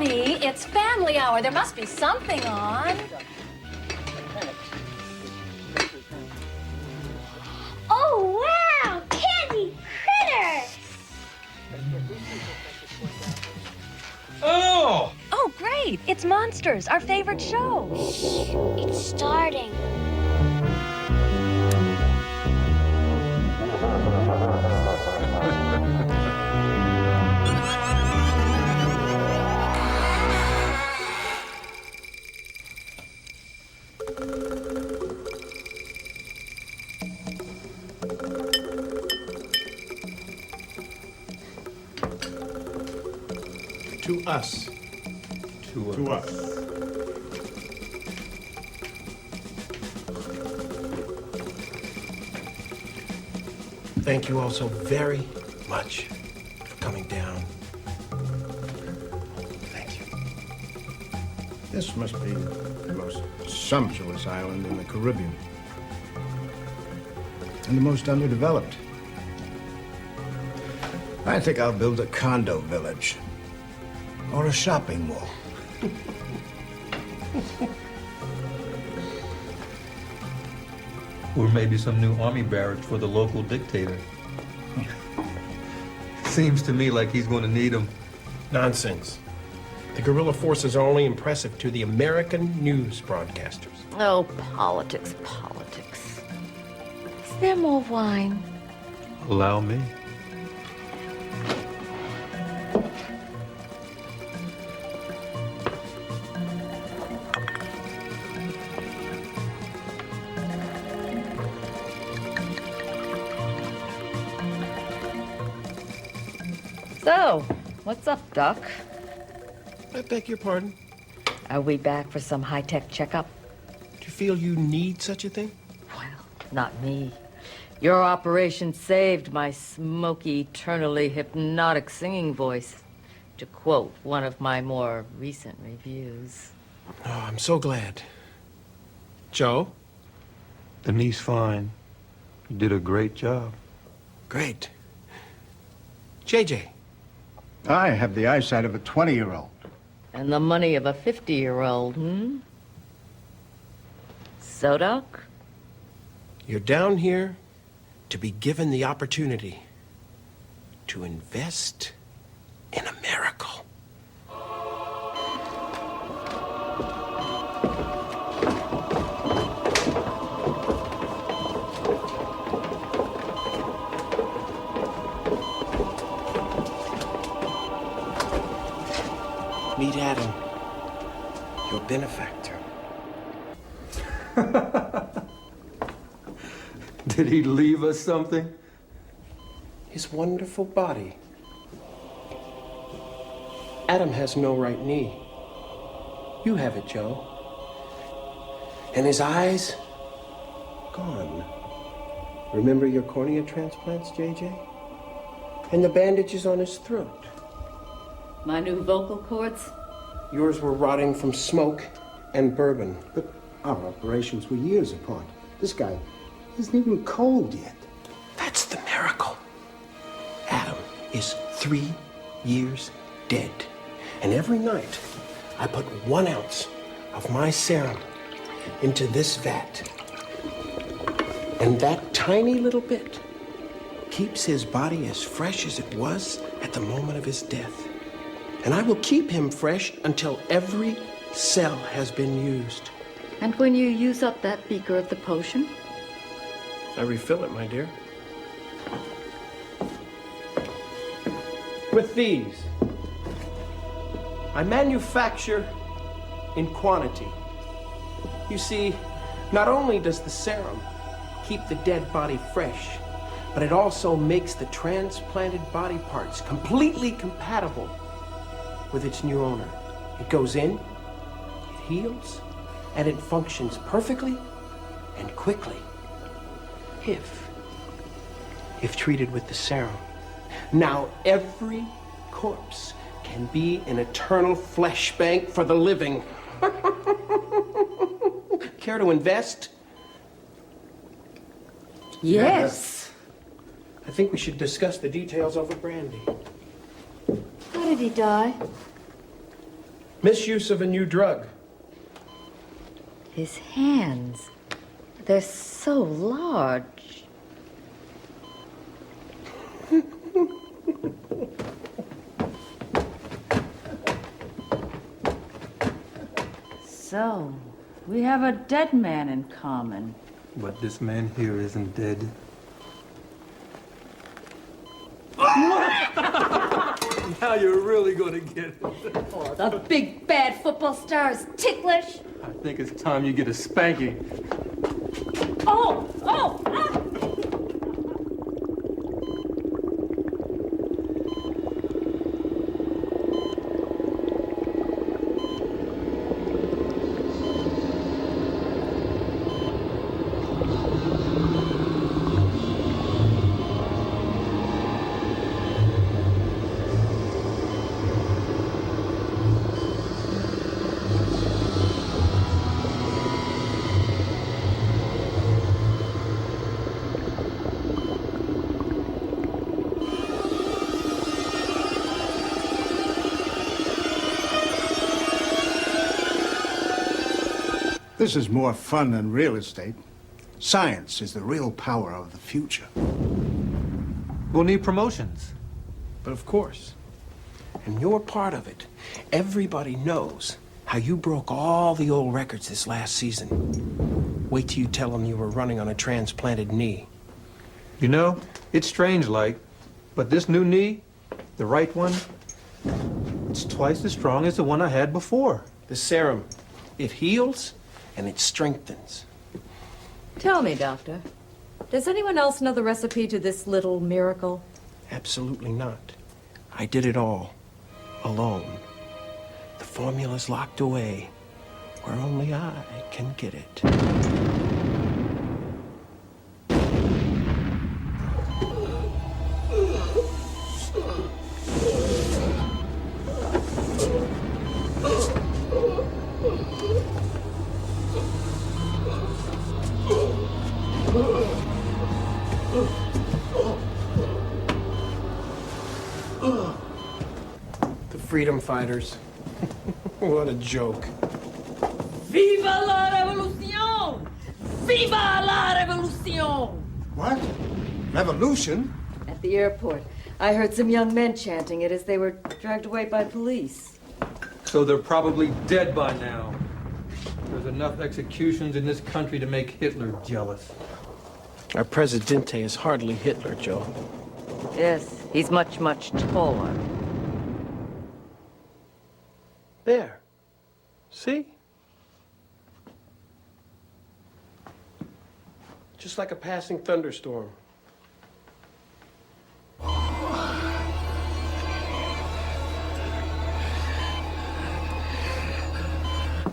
Honey, it's family hour. There must be something on. Oh, wow! Candy critters! Oh! Oh, great. It's Monsters, our favorite show. It's starting. To us. To us. Thank you all so very much for coming down. Thank you. This must be the most sumptuous island in the Caribbean. And the most underdeveloped. I think I'll build a condo village. Or a shopping mall. Or maybe some new army barracks for the local dictator. Seems to me like he's going to need them. Nonsense. The guerrilla forces are only impressive to the American news broadcasters. Oh, politics, politics. Is there more wine? Allow me. So, what's up, Doc? I beg your pardon? Are we back for some high-tech checkup? Do you feel you need such a thing? Well, not me. Your operation saved my smoky, eternally hypnotic singing voice, to quote one of my more recent reviews. Oh, I'm so glad. Joe? Denise, fine. You did a great job. Great. JJ? I have the eyesight of a 20-year-old. And the money of a 50-year-old, So, Doc? You're down here to be given the opportunity to invest in a miracle. Meet Adam, your benefactor. Did he leave us something? His wonderful body. Adam has no right knee. You have it, Joe. And his eyes, gone. Remember your cornea transplants, JJ? And the bandages on his throat. My new vocal cords? Yours were rotting from smoke and bourbon. But our operations were years apart. This guy isn't even cold yet. That's the miracle. Adam is 3 years dead. And every night, I put 1 ounce of my serum into this vat. And that tiny little bit keeps his body as fresh as it was at the moment of his death. And I will keep him fresh until every cell has been used. And when you use up that beaker of the potion? I refill it, my dear. With these, I manufacture in quantity. You see, not only does the serum keep the dead body fresh, but it also makes the transplanted body parts completely compatible with its new owner. It goes in, it heals, and it functions perfectly and quickly. If treated with the serum. Now every corpse can be an eternal flesh bank for the living. Care to invest? Yes. I think we should discuss the details over brandy. How did he die? Misuse of a new drug. His hands, they're so large. So, we have a dead man in common. But this man here isn't dead. Now you're really gonna get it. Oh, the big bad football star is ticklish. I think it's time you get a spanking. Oh, oh, ah! This is more fun than real estate. Science is the real power of the future. We'll need promotions. But of course. And you're part of it. Everybody knows how you broke all the old records this last season. Wait till you tell them you were running on a transplanted knee. You know, it's strange, but this new knee, the right one, it's twice as strong as the one I had before. The serum, it heals and it strengthens. Tell me, Doctor, does anyone else know the recipe to this little miracle? Absolutely not. I did it all, alone. The formula's locked away, where only I can get it. The freedom fighters. What a joke. Viva la revolution! Viva la revolution! What? Revolution? At the airport, I heard some young men chanting it as they were dragged away by police. So they're probably dead by now. There's enough executions in this country to make Hitler jealous. Our Presidente is hardly Hitler, Joe. Yes, he's much, much taller. There. See? Just like a passing thunderstorm.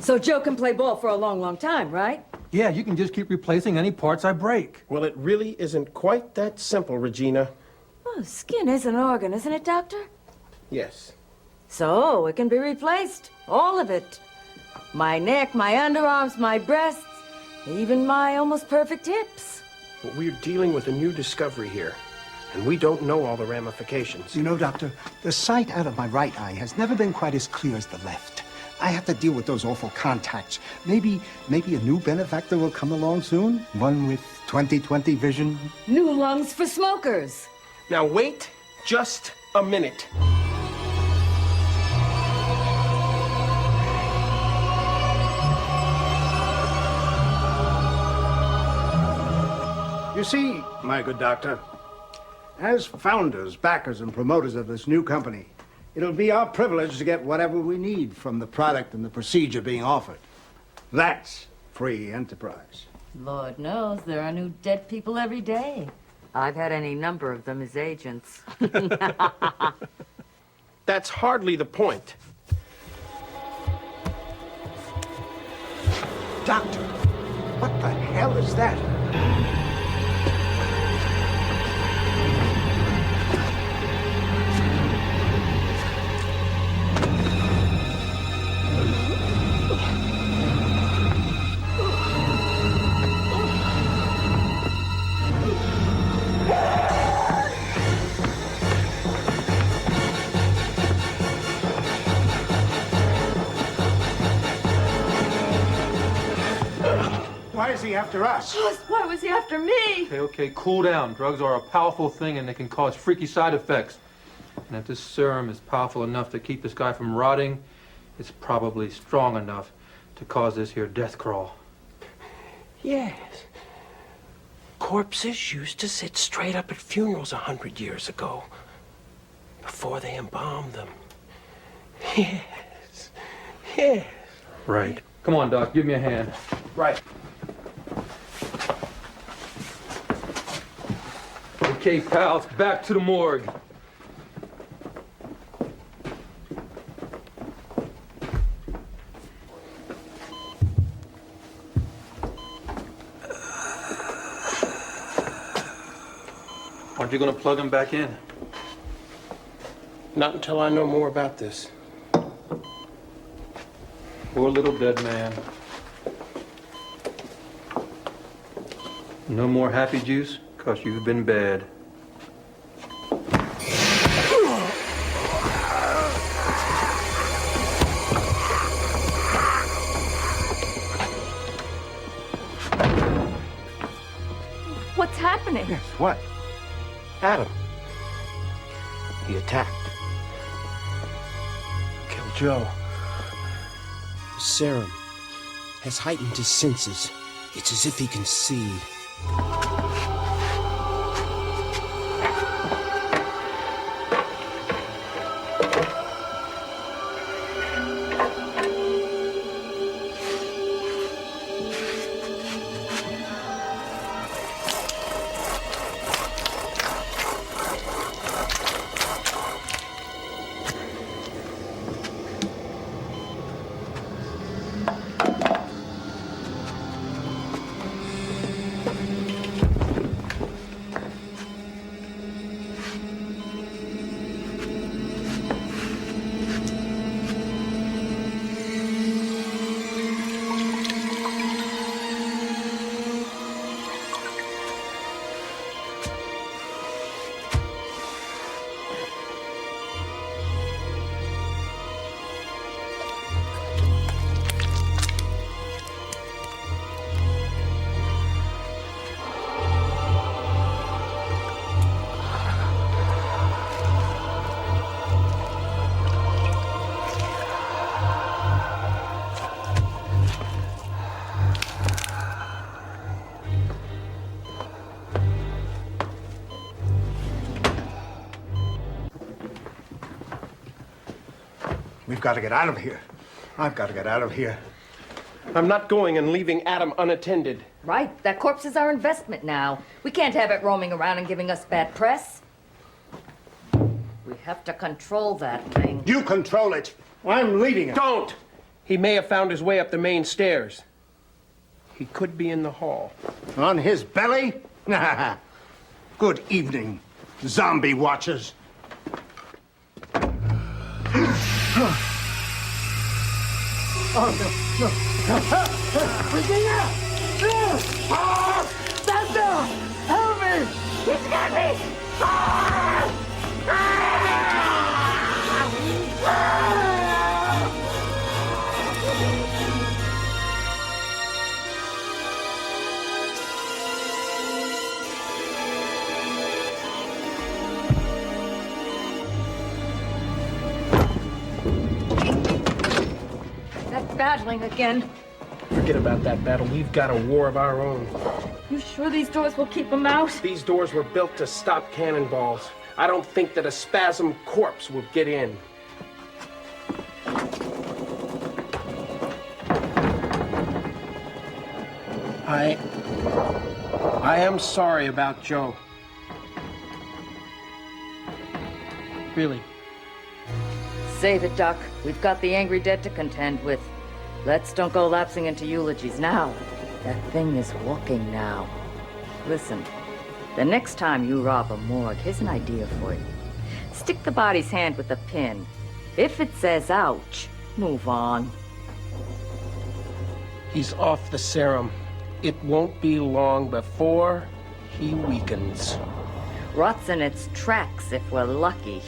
So Joe can play ball for a long, long time, right? Yeah, you can just keep replacing any parts I break. Well, it really isn't quite that simple, Regina. Oh, skin is an organ, isn't it, Doctor? Yes. So it can be replaced. All of it. My neck, my underarms, my breasts, even my almost perfect hips. But we're dealing with a new discovery here, and we don't know all the ramifications. You know, Doctor, the sight out of my right eye has never been quite as clear as the left. I have to deal with those awful contacts. Maybe a new benefactor will come along soon? One with 20/20 vision? New lungs for smokers. Now wait just a minute. You see, my good doctor, as founders, backers, and promoters of this new company, it'll be our privilege to get whatever we need from the product and the procedure being offered. That's free enterprise. Lord knows there are new dead people every day. I've had any number of them as agents. That's hardly the point. Doctor, what the hell is that? he after us? Why was he after me? Okay, cool down. Drugs are a powerful thing and they can cause freaky side effects. And if this serum is powerful enough to keep this guy from rotting, it's probably strong enough to cause this here death crawl. Yes. Corpses used to sit straight up at funerals 100 years ago, before they embalmed them. Yes. Yes. Right. Come on, Doc, give me a hand. Right. Okay, pals, back to the morgue. Aren't you gonna plug him back in? Not until I know more about this. Poor little dead man. No more happy juice, 'cause you've been bad. What's happening? Yes, what? Adam. He attacked. Killed Joe. The serum has heightened his senses. It's as if he can see. We've got to get out of here. I've got to get out of here. I'm not going and leaving Adam unattended. Right. That corpse is our investment now. We can't have it roaming around and giving us bad press. We have to control that thing. You control it. I'm leading it. Don't! He may have found his way up the main stairs. He could be in the hall. On his belly? Good evening, zombie watchers. Oh, no, no. Virginia! Stand still! Help me! He's got me! That battling again. Forget about that battle. We've got a war of our own. You sure these doors will keep them out? These doors were built to stop cannonballs. I don't think that a spasm corpse will get in. I am sorry about Joe. Really. Save it, Doc. We've got the angry dead to contend with. Let's don't go lapsing into eulogies now. That thing is walking now. Listen, the next time you rob a morgue, here's an idea for you. Stick the body's hand with a pin. If it says ouch, move on. He's off the serum. It won't be long before he weakens. Rots in its tracks if we're lucky.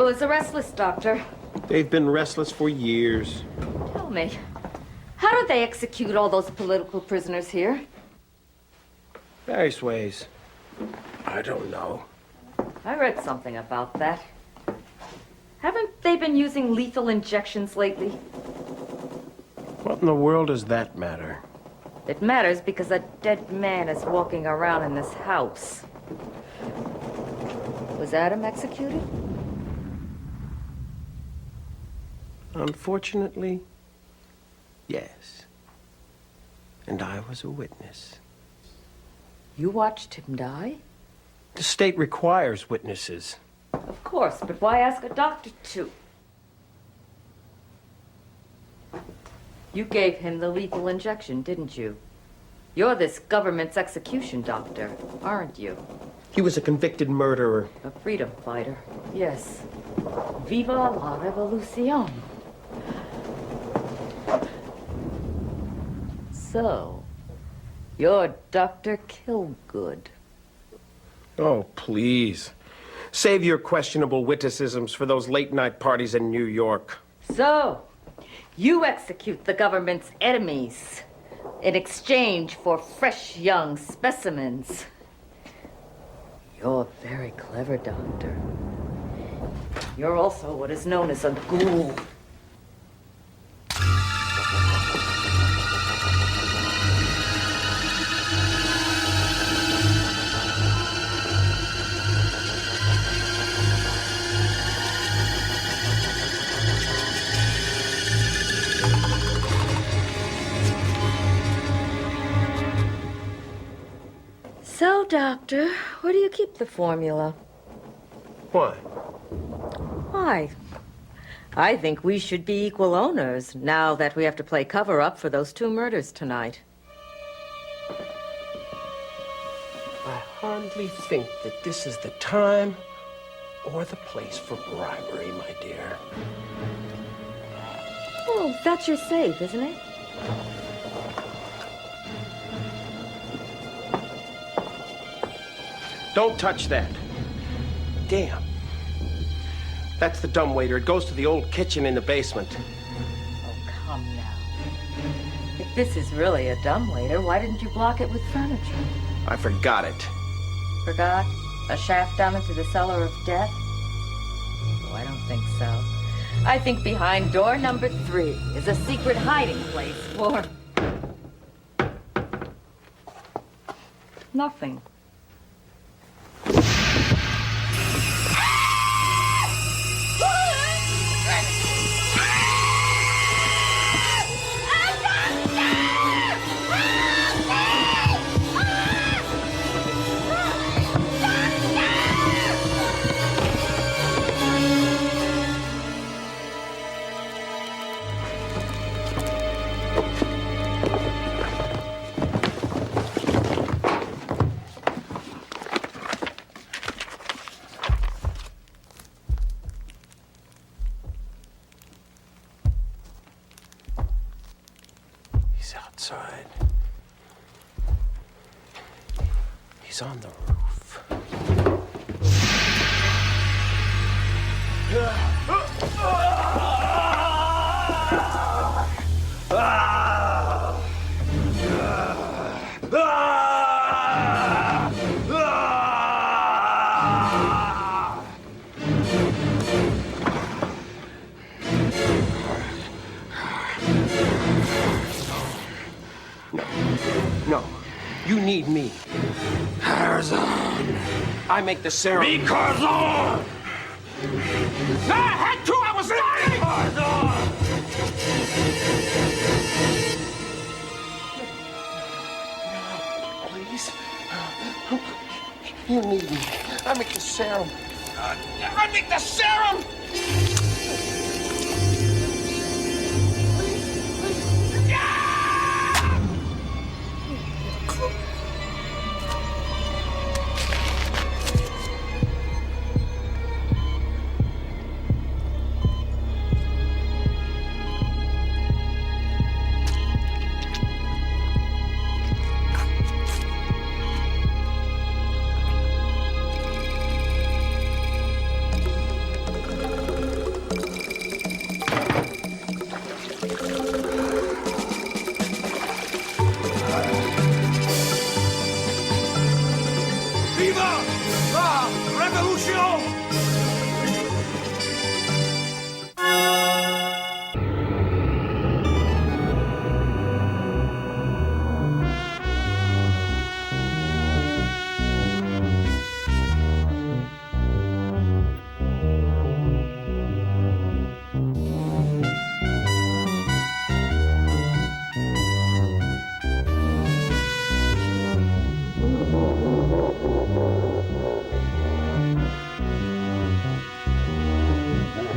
So is the restless, Doctor. They've been restless for years. Tell me, how do they execute all those political prisoners here? Various ways. I don't know. I read something about that. Haven't they been using lethal injections lately? What in the world does that matter? It matters because a dead man is walking around in this house. Was Adam executed? Unfortunately, yes. And I was a witness. You watched him die? The state requires witnesses. Of course, but why ask a doctor to? You gave him the lethal injection, didn't you? You're this government's execution doctor, aren't you? He was a convicted murderer. A freedom fighter, yes. Viva la revolution. So, you're Dr. Kilgood. Oh, please. Save your questionable witticisms for those late-night parties in New York. So, you execute the government's enemies in exchange for fresh young specimens. You're very clever, Doctor. You're also what is known as a ghoul. So, Doctor, where do you keep the formula? Why? Why? I think we should be equal owners now that we have to play cover-up for those 2 murders tonight. I hardly think that this is the time or the place for bribery, my dear. Oh, that's your safe, isn't it? Don't touch that. Damn. That's the dumbwaiter. It goes to the old kitchen in the basement. Oh, come now. If this is really a dumbwaiter, why didn't you block it with furniture? I forgot it. Forgot? A shaft down into the cellar of death? Oh, I don't think so. I think behind door number 3 is a secret hiding place for... nothing. Outside. He's on the roof. No, you need me. Tarzan. I make the serum. Because I had to, I was lying! Please. You need me. I make the serum. I make the serum!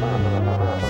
Bye.